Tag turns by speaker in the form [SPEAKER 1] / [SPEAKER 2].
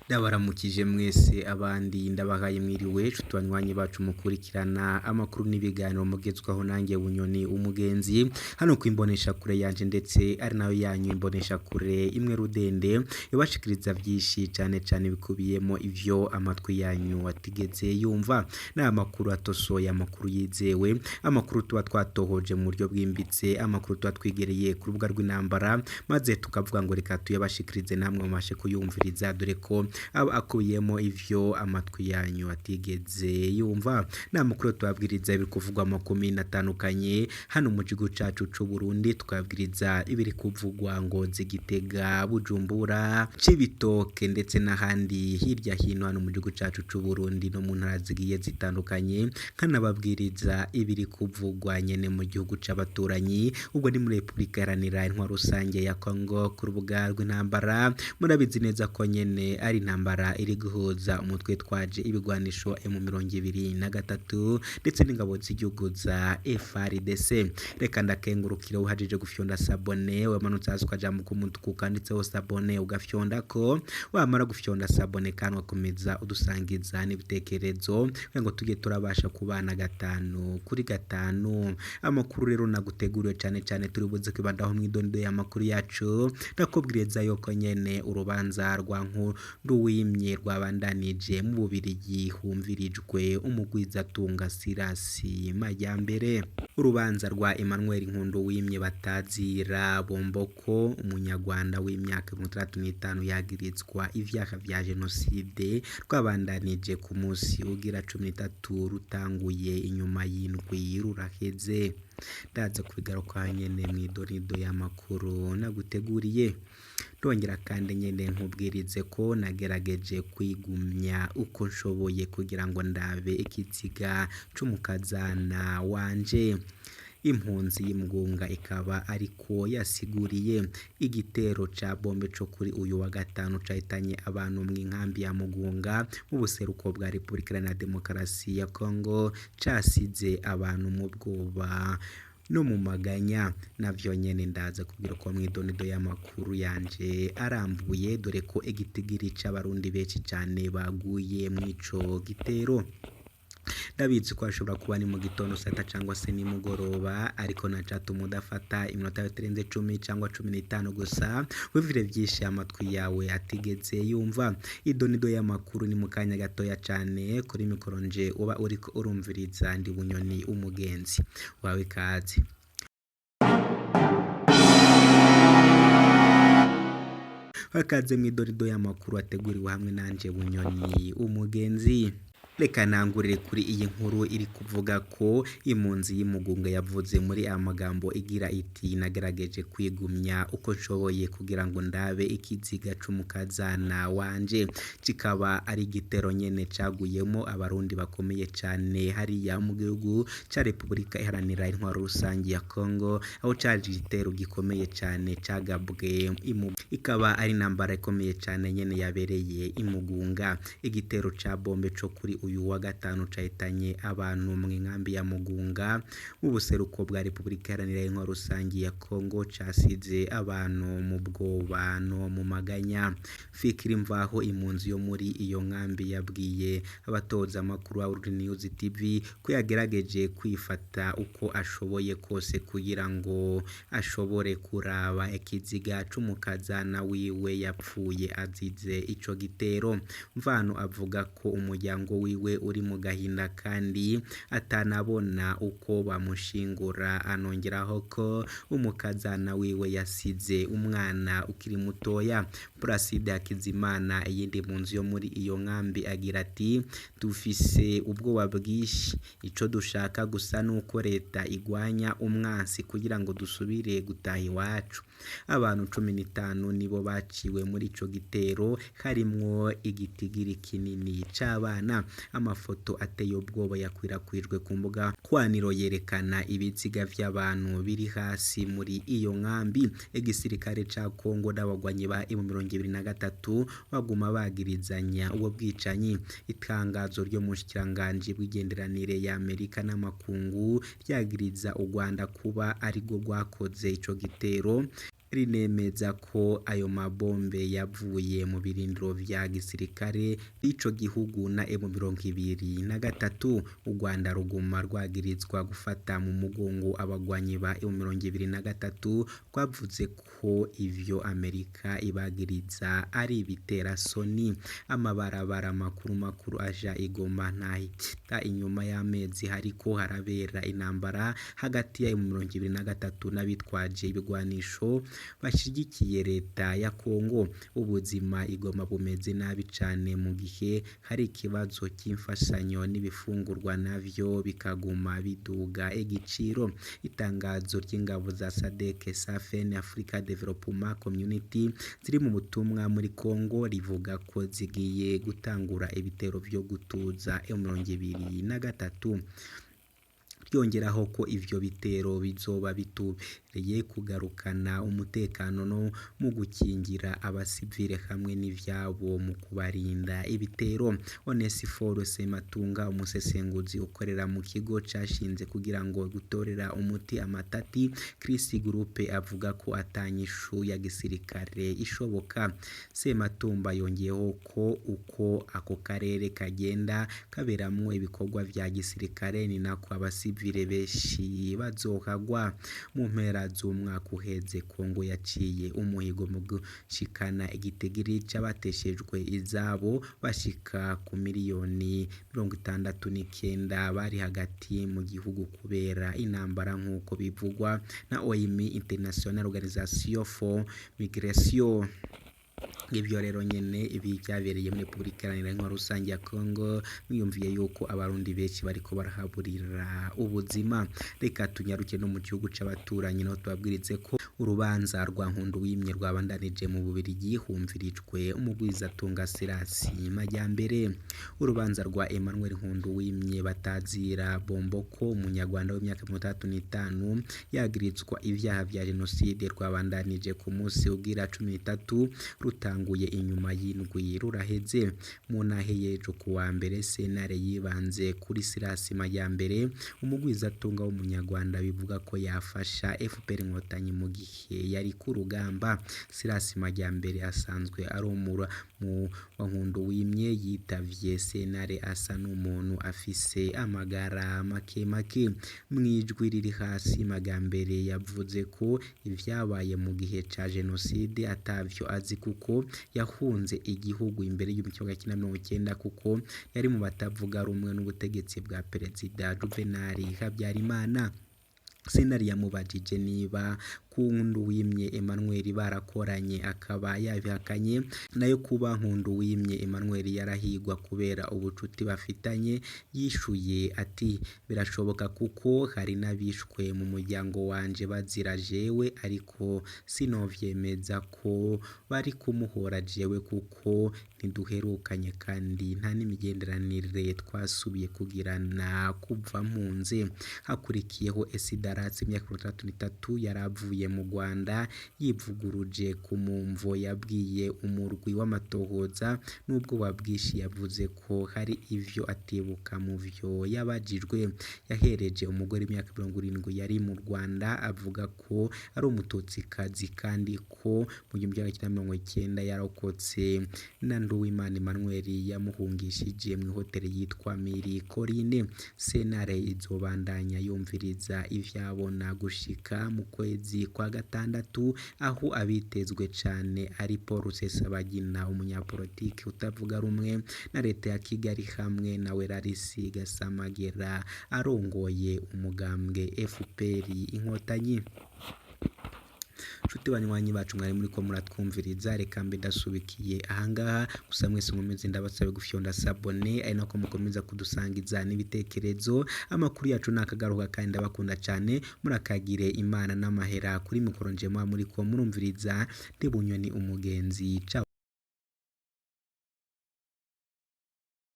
[SPEAKER 1] Ndabaramukije mwese abandi ndabahaye mwiriwe banywanyi bacu mukurikirana amakuru n'ibiganiro mugezwaho nanjye Bunyoni umugenzi hano kwimbonesha kure yanje ndetse ari nayo yanyu imbonesha kure imwe rudende ibashikiriza byinshi cyane bikubiyemo ivyo amatwi yanyu atigeze yumva na amakuru atosoye amakuru yizewe amakuru tuba twatohoje mu buryo bwimbitse amakuru tuba twigereye ku rubuga rw'intambara maze tukavuga ngo reka tuyabashikirize namwe mashe kuyumviriza dore ko aba akuyemo ivyo amatwi yanyu atigeze yumva na makuru tubabwiriza ibiri kuvugwa mu komine atandukanye hano mu gihugu cacu c'u Burundi tukabwiriza ibiri kuvugwa ngo Gitega Bujumbura Cibitoke ndetse n'ahandi hirya hino hano mu gihugu cacu c'u Burundi no mu ntara zigiye zitandukanye kanababwiriza ibiri kuvugwa nyene mu gihugu c'abaturanyi ubwo ni muri Republika Iharanira Intwaro Rusange ya Kongo ku rubuga rw'intambara murabizi neza ko nyene ari intambara iri guhuza umutwe twaje ibigwanisho M23 ndetse n'ingabo z'igihugu za FARDC reka ndakengurukira uhajije gufyonda sabone wamanutse azwaja mu kumutuku kanditseho sabone ugafyonda ko wamara gufyonda sabone kandi wakomeza udusangiza n'ibitekerezo ngo tujye turabasha kubana gatanu kuri gatanu amakuru rero naguteguriwe cyane turibuze kwibandaho mwidondo y'amakuru yacu nakubwiriza yuko nyene urubanza rwa Nduwimye rwabandanije mu Bubirigi humvirijwe umugwizatunga Sirasi Majyambere urubanza rwa Emmanuel Nkunduwimye batazira Bomboko umunyarwanda w'imyaka 35 yagirizwa ivyaha vya genocide rwabandanije ku munsi ugira 13 rutanguye inyuma y'indwi ruraheze ndaza kubigaruka nyene mwidorido y'amakuru naguteguriye ndongera kandi nyene nkubwirize ko nagerageje kwigumya uko nshoboye kugira ngo ndabe ikiziga c'umukazana wanje impunzi y'imgunga ikaba ariko yasiguriye igitero ca bombe co kuri uyu wa gatanu cahitanye abantu mu nkambi ya Mugunga mu buseruko bwa Republika Iharanira Demokarasi ya Kongo casize abantu mu bwoba no mu maganya navyo nyene ndaza kubwira ko mwidonido y'amakuru yanje arambuye dore ko igitigiri c'abarundi benshi cyane baguye mwico gitero ndabizi ko ashobora kuba ni mu gitondo sata cyangwa se ni mugoroba ariko nacatu mudafata iminota yoterenze 10 cyangwa 15 gusa wivire byinshi amatwi yawe atigeze yumva idonido y'amakuru ni mukanya gatoya cyane kuri mikronje uba uriko urumviriza ndi Bunyoni umugenzi wawe kazi wakaze mwidonido y'amakuru ateguriwe hamwe nanje Bunyoni umugenzi reka nangurire kuri iyi nkuru iri kuvuga ko impunzi y'Imugunga yavuze muri amagambo igira iti nagerageje kwigumya uko nshoboye kugira ngo ndabe ikiziga c'umukazana wanje kikaba ari gitero nyene caguyemo abarundi bakomeye cyane hariya mu gihugu ca Republika Iharanira Intwaro Rusange ya Kongo aho caje igitero gikomeye cyane cagabwe ikaba ari intambara ikomeye cyane nyene yabereye Imugunga igitero ca bombe co kuri uyu wa gatanu cahitanye abantu mu nkambi ya Mugunga mu buseruko bwa Republika Iharanira Intwaro Rusange ya Kongo casize abantu mu bwoba no mu maganya Fikiri Mvaho impunzi yo muri iyo nkambi yabwiye abatoza amakuru wa World News TV ko yagerageje kwifata uko ashoboye kose kugira ngo ashobore kuraba ikiziga c'umukazana wiwe yapfuye azize ico gitero Mvano avuga ko umuryango wiwe uri mu gahinda kandi atanabona uko bamushingura anongeraho ko umukazana wiwe yasize umwana ukiri mutoya Placide Hakizimana iyindi munzi yo muri iyo nkambi agira ati dufise ubwoba bwishi ico dushaka gusa nuko leta igwanya umwansi kugira ngo dusubire gutaha iwacu abantu 15 nibo baciwe muri ico gitero harimwo igitigiri kinini c'abana amafoto ateye ubwoba yakwirakwijwe ku mbuga kwaniro yerekana ibiziga vy'abantu biri hasi muri iyo nkambi igisirikare ca Kongo n'abagwanyi ba M23 baguma bagirizanya uwo bwicanyi itangazo ryo mu shikiranganje bw'igenderanire ya Amerika n'amakungu ryagiriza u Rwanda kuba ari rwo rwakoze ico gitero rinemeza ko ayo mabombe yavuye mu birindiro vya gisirikare ico gihugu na M23. U Rwanda ruguma rwagirizwa gufata mu mugongo abagwanyi ba M23, rwavuze ko ivyo Amerika ibagiriza ari ibitera soni. Amabarabara makuru aja Igoma ntahita inyuma y'amezi hariko harabera intambara hagati ya M23 n'abitwaje ibigwanisho bashigikiye leta ya Kongo. Ubuzima Igoma bumeze nabi cane mu gihe hari ikibazo cy'imfashanyo n'ibifungurwa navyo bikaguma biduga igiciro. Itangazo ry'ingabo za SADC Safen Africa Development Community ziri mu butumwa muri Kongo rivuga ko zigiye gutangura ibitero vyo gutuza M23, ryongeraho ko ivyo bitero bizoba bitubereye kugarukana umutekano no mu gukingira abasivile hamwe n'ivyabo mu kubarinda ibitero. Onesphore Sematunga, umusesenguzi ukorera mu kigo cashinze kugira ngo gutorera umuti amatati Chris Group, avuga ko atanyishu ya gisirikare ishoboka. Sematumba yongeyeho ko uko ako karere kagenda kaberamwo ibikorwa vya gisirikare ni nako abasivile benshi bazohagwa. Mu mpera z'umwaka uheze Kongo yaciye umuhigo mu gushikana igitigiri c'abateshejwe izabo bashika ku miliyoni 69 bari hagati mu gihugu kubera intambara nk'uko bivugwa na OIM, International Organization for Migration. Ibyo rero nyene ibi byabereye muri Republika Iharanira Rusange ya Kongo, mwiyumviye yuko abarundi benshi bariko barahaburira ubuzima. Reka tunyaruke no mu gihugu c'abaturanyi no tubabwirize ko urubanza rwa Nkunduwimye rwabandanije mu Bubiligi humvirijwe umugwizatunga Silas Majyambere. Urubanza rwa Emmanuel Nkunduwimye batazira Bomboko, umunyarwanda w'imyaka 35 yagirizwa ivyaha vya genocide rwabandanije ku munsi ugira 13 rutanguye inyuma y'indwi ruraheze. Mu ntahe y'ejo kuwa mbere sentare yibanze kuri Silas Majyambere, umugwizatunga w'umunyarwanda bivuga ko yafasha FPR Inkotanyi mu gihe yari ku rugamba. Silas Majyambere asanzwe aromura mu wa Nkunduwimye yitavye sentare asa n'umuntu afise amagara make. Mwijwi riri hasi Majyambere yavuze ko ivyabaye mu gihe ca genocide atavyo azi kuko yahunze igihugu imbere y'1990 kuko yari mu batavuga rumwe n'ubutegetsi bwa Perezida Juvenal Habyarimana. Sentare yamubajije niba Nkunduwimye Emmanuel barakoranye akaba yabihakanye, nayo kuba Nkunduwimye Emmanuel yarahigwa kubera ubucuti bafitanye yishuye ati birashoboka kuko hari nabishwe mu muryango wanje bazira jewe, ariko sinovyemeza ko bari kumuhora jewe kuko ntiduherukanye kandi nta n'imigenderanire twasubiye kugirana kuva mpunze. Hakurikiyeho Esidaratse imyaka 33 yaravuye mu Rwanda yivuguruje ku mumvo yabwiye umurwi w'amatohoza nubwo wabwishi yavuze ko hari ivyo atibuka mu vyo yabajijwe. Yahereje umugore imyaka 70 yari mu Rwanda avuga ko ari umututsikazi kandi ko mu 1990 yarokotse na Nduwimana Emmanuel yamuhungishije mu hoteli yitwa Miri Corine. Sentare izobandanya yumviriza ivyabona gushika mu kwezi kwa gatandatu, aho abitezwe cane ari Paul Rusesabagina, umunyapolitiki utavuga rumwe na leta ya Kigali, hamwe na Werarisi Gasamagera arongoye umugambwe FPR Inkotanyi. Nshuti banywanyi bacu mwari muri ko muratwumviriza, reka mbe ndasubikiye ahangaha. Gusa mwese mumeze ndabasabe gufyonda sabone ari nako mukomeza kudusangiza n'ibitekerezo. Amakuru yacu nakagaruka kandi ndabakunda cyane, murakagire Imana n'amahera. Kuri mikoro nje muri ko murumviriza ndi Bunyoni umugenzi. Ciao.